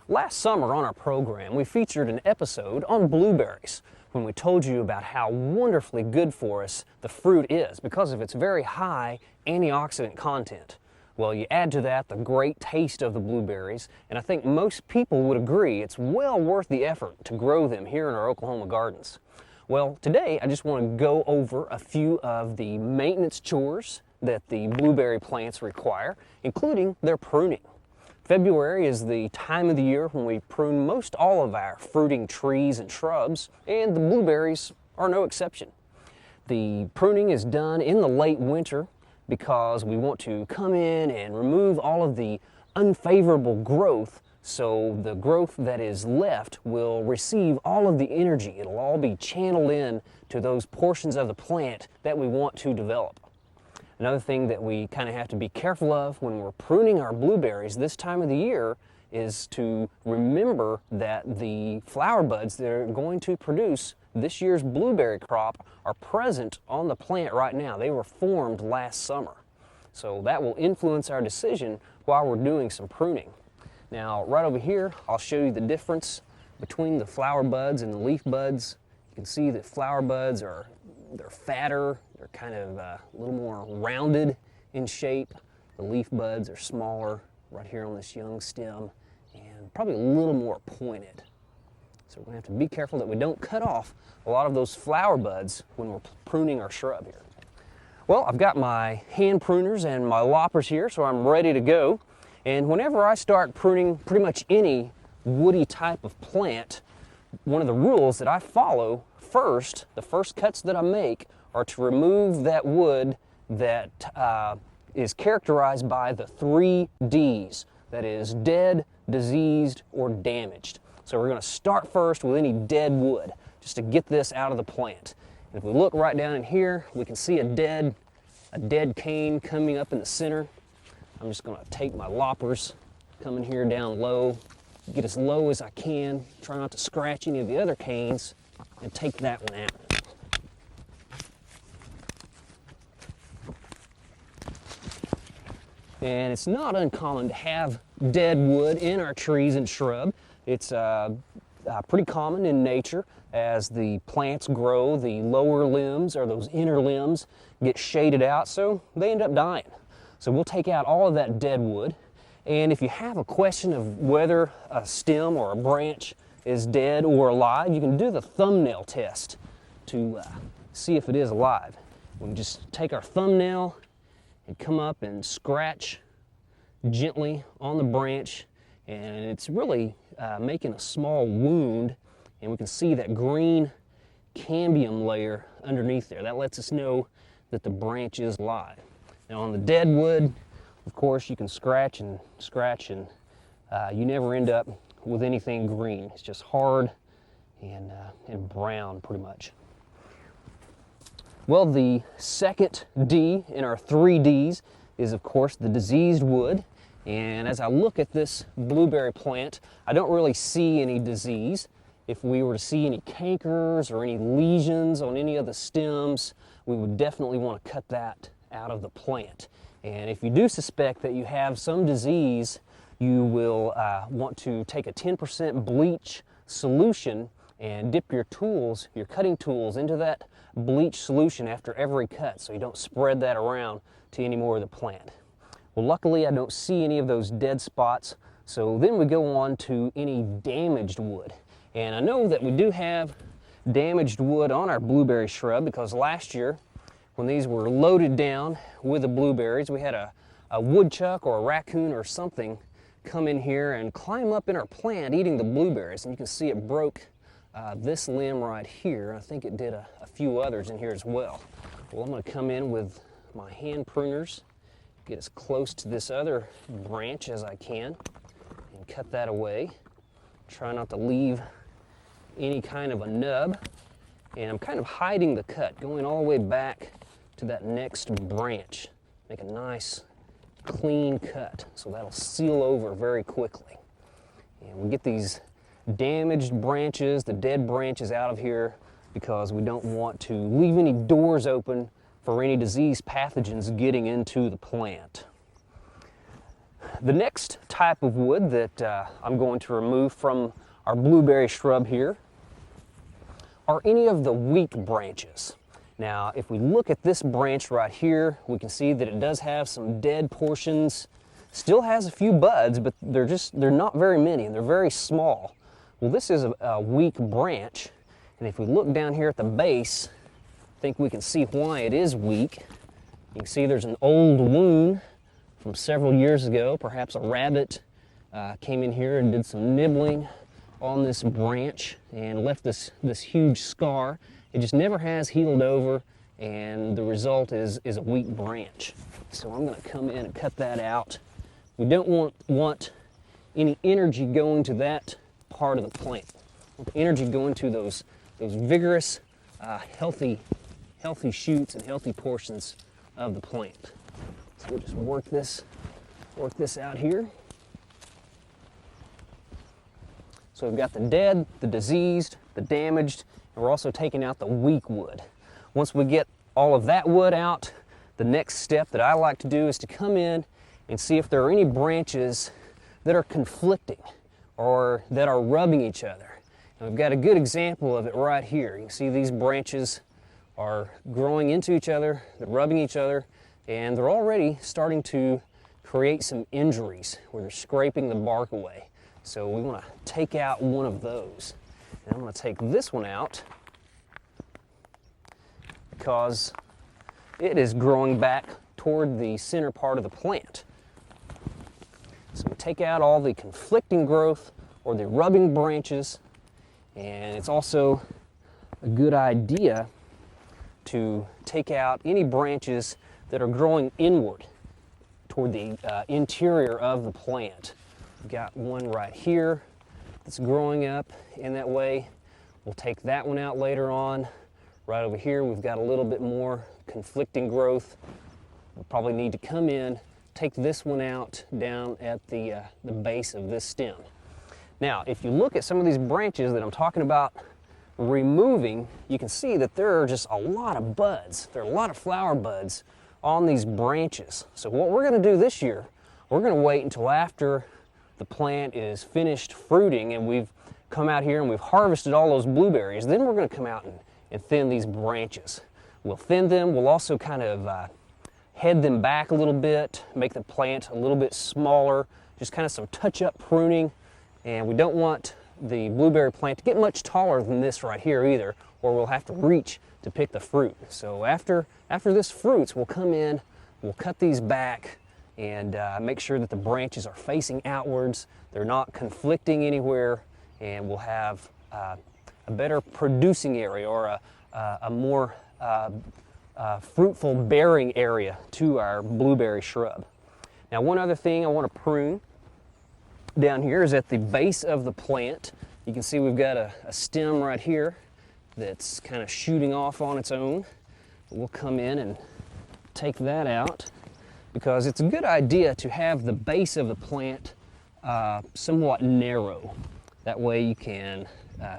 Last summer on our program, we featured an episode on blueberries when we told you about how wonderfully good for us the fruit is because of its very high antioxidant content. Well, you add to that the great taste of the blueberries, and I think most people would agree it's well worth the effort to grow them here in our Oklahoma gardens. Well, today I just want to go over a few of the maintenance chores that the blueberry plants require, including their pruning. February is the time of the year when we prune most all of our fruiting trees and shrubs, and the blueberries are no exception. The pruning is done in the late winter because we want to come in and remove all of the unfavorable growth, so the growth that is left will receive all of the energy. It'll all be channeled in to those portions of the plant that we want to develop. Another thing that we kind of have to be careful of when we're pruning our blueberries this time of the year is to remember that the flower buds that are going to produce this year's blueberry crop are present on the plant right now. They were formed last summer. So that will influence our decision while we're doing some pruning. Now, right over here, I'll show you the difference between the flower buds and the leaf buds. You can see that flower buds they're fatter, they're kind of a little more rounded in shape. The leaf buds are smaller right here on this young stem and probably a little more pointed. So we're going to have to be careful that we don't cut off a lot of those flower buds when we're pruning our shrub here. Well, I've got my hand pruners and my loppers here, so I'm ready to go. And whenever I start pruning pretty much any woody type of plant, one of the rules that I follow the first cuts that I make are to remove that wood that is characterized by the 3 Ds. That is dead, diseased, or damaged. So we're going to start first with any dead wood just to get this out of the plant. And if we look right down in here, we can see a dead cane coming up in the center. I'm just going to take my loppers, come in here down low, get as low as I can, try not to scratch any of the other canes, and take that one out. And it's not uncommon to have dead wood in our trees and shrub. It's pretty common in nature. As the plants grow, the lower limbs or those inner limbs get shaded out, so they end up dying. So we'll take out all of that dead wood. And if you have a question of whether a stem or a branch is dead or alive, you can do the thumbnail test to see if it is alive. We can just take our thumbnail and come up and scratch gently on the branch, and it's really making a small wound, and we can see that green cambium layer underneath there. That lets us know that the branch is alive. Now on the dead wood, of course, you can scratch and you never end up with anything green. It's just hard and brown pretty much. Well, the second D in our 3 Ds is, of course, the diseased wood. And as I look at this blueberry plant, I don't really see any disease. If we were to see any cankers or any lesions on any of the stems, we would definitely want to cut that out of the plant. And if you do suspect that you have some disease, you will want to take a 10% bleach solution and dip your cutting tools into that bleach solution after every cut so you don't spread that around to any more of the plant. Well, luckily I don't see any of those dead spots, so then we go on to any damaged wood. And I know that we do have damaged wood on our blueberry shrub because last year when these were loaded down with the blueberries, we had a woodchuck or a raccoon or something come in here and climb up in our plant eating the blueberries, and you can see it broke this limb right here. I think it did a few others in here as well. Well, I'm going to come in with my hand pruners, get as close to this other branch as I can, and cut that away. Try not to leave any kind of a nub, and I'm kind of hiding the cut, going all the way back to that next branch. Make a nice clean cut, so that'll seal over very quickly. And we get these damaged branches, the dead branches out of here because we don't want to leave any doors open for any disease pathogens getting into the plant. The next type of wood that I'm going to remove from our blueberry shrub here are any of the weak branches. Now, if we look at this branch right here, we can see that it does have some dead portions. Still has a few buds, but they're not very many, and they're very small. Well, this is a weak branch, and if we look down here at the base, I think we can see why it is weak. You can see there's an old wound from several years ago. Perhaps a rabbit came in here and did some nibbling on this branch and left this huge scar. It just never has healed over, and the result is a weak branch. So I'm going to come in and cut that out. We don't want any energy going to that part of the plant. We want the energy going to those vigorous, healthy shoots and healthy portions of the plant. So we'll just work this out here. So we've got the dead, the diseased, the damaged, and we're also taking out the weak wood. Once we get all of that wood out, the next step that I like to do is to come in and see if there are any branches that are conflicting or that are rubbing each other. And we've got a good example of it right here. You can see these branches are growing into each other, they're rubbing each other, and they're already starting to create some injuries where they're scraping the bark away. So we want to take out one of those. And I'm going to take this one out because it is growing back toward the center part of the plant. So we take out all the conflicting growth or the rubbing branches, and it's also a good idea to take out any branches that are growing inward toward the interior of the plant. We've got one right here that's growing up in that way. We'll take that one out later on. Right over here we've got a little bit more conflicting growth. We'll probably need to come in, take this one out down at the base of this stem. Now, if you look at some of these branches that I'm talking about removing, you can see that there are just a lot of buds. There are a lot of flower buds on these branches. So what we're going to do this year, we're going to wait until after the plant is finished fruiting and we've come out here and we've harvested all those blueberries. Then we're going to come out and thin these branches. We'll thin them. We'll also kind of head them back a little bit, make the plant a little bit smaller, just kind of some touch-up pruning. And we don't want the blueberry plant to get much taller than this right here either, or we'll have to reach to pick the fruit. So after this fruits, we'll come in, we'll cut these back and make sure that the branches are facing outwards, they're not conflicting anywhere, and we'll have a better producing area or a more fruitful bearing area to our blueberry shrub. Now, one other thing I want to prune down here is at the base of the plant. You can see we've got a stem right here that's kind of shooting off on its own. We'll come in and take that out because it's a good idea to have the base of the plant somewhat narrow. That way you can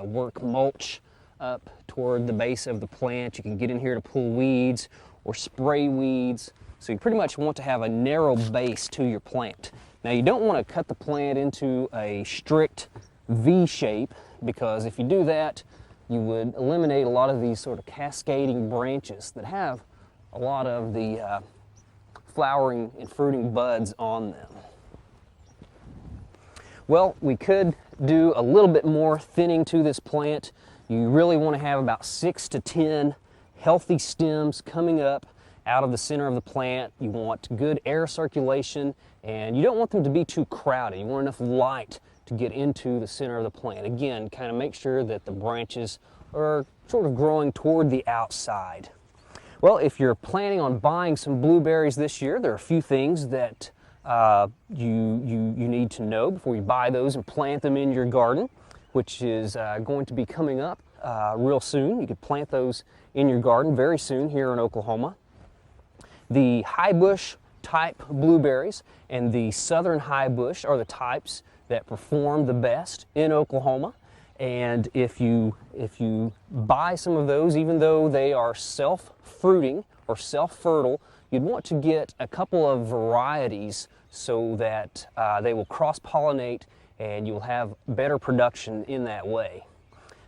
work mulch up toward the base of the plant. You can get in here to pull weeds or spray weeds. So you pretty much want to have a narrow base to your plant. Now, you don't want to cut the plant into a strict V shape, because if you do that, you would eliminate a lot of these sort of cascading branches that have a lot of the flowering and fruiting buds on them. Well, we could do a little bit more thinning to this plant. You really want to have about 6 to 10 healthy stems coming up out of the center of the plant. You want good air circulation, and you don't want them to be too crowded. You want enough light to get into the center of the plant. Again, kind of make sure that the branches are sort of growing toward the outside. Well, if you're planning on buying some blueberries this year, there are a few things that you need to know before you buy those and plant them in your garden, which is going to be coming up real soon. You could plant those in your garden very soon here in Oklahoma. The high bush type blueberries and the southern high bush are the types that perform the best in Oklahoma. And if you buy some of those, even though they are self-fruiting or self-fertile, you'd want to get a couple of varieties so that they will cross-pollinate and you'll have better production in that way.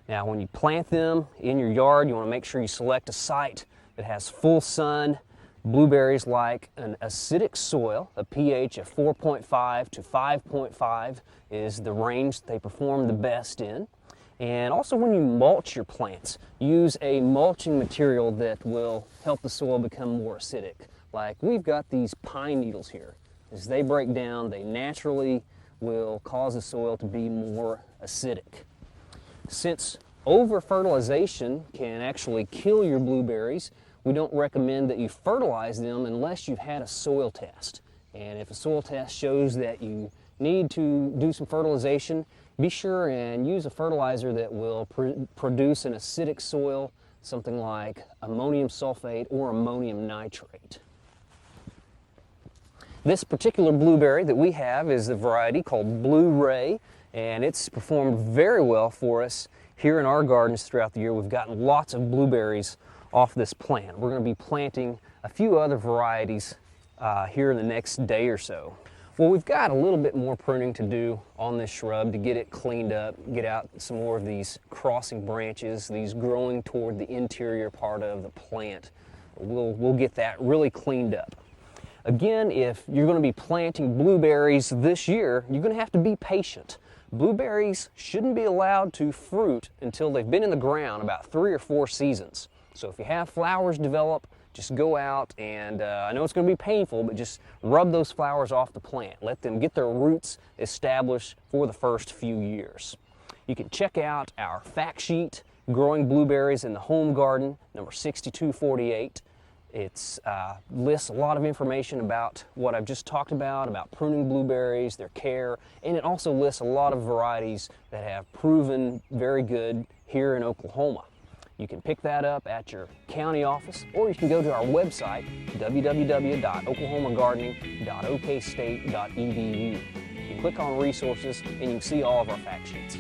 Now, when you plant them in your yard, you want to make sure you select a site that has full sun. Blueberries like an acidic soil. A pH of 4.5 to 5.5 is the range they perform the best in. And also, when you mulch your plants, use a mulching material that will help the soil become more acidic. Like we've got these pine needles here. As they break down, they naturally will cause the soil to be more acidic. Since over-fertilization can actually kill your blueberries, we don't recommend that you fertilize them unless you've had a soil test. And if a soil test shows that you need to do some fertilization, be sure and use a fertilizer that will produce an acidic soil, something like ammonium sulfate or ammonium nitrate. This particular blueberry that we have is the variety called Blueberry, and it's performed very well for us here in our gardens throughout the year. We've gotten lots of blueberries off this plant. We're going to be planting a few other varieties here in the next day or so. Well, we've got a little bit more pruning to do on this shrub to get it cleaned up, get out some more of these crossing branches, these growing toward the interior part of the plant. We'll get that really cleaned up. Again, if you're going to be planting blueberries this year, you're going to have to be patient. Blueberries shouldn't be allowed to fruit until they've been in the ground about 3 or 4 seasons. So if you have flowers develop, just go out and I know it's going to be painful, but just rub those flowers off the plant. Let them get their roots established for the first few years. You can check out our fact sheet, Growing Blueberries in the Home Garden, number 6248. It lists a lot of information about what I've just talked about pruning blueberries, their care, and it also lists a lot of varieties that have proven very good here in Oklahoma. You can pick that up at your county office, or you can go to our website, www.oklahomagardening.okstate.edu. You click on resources and you can see all of our fact sheets.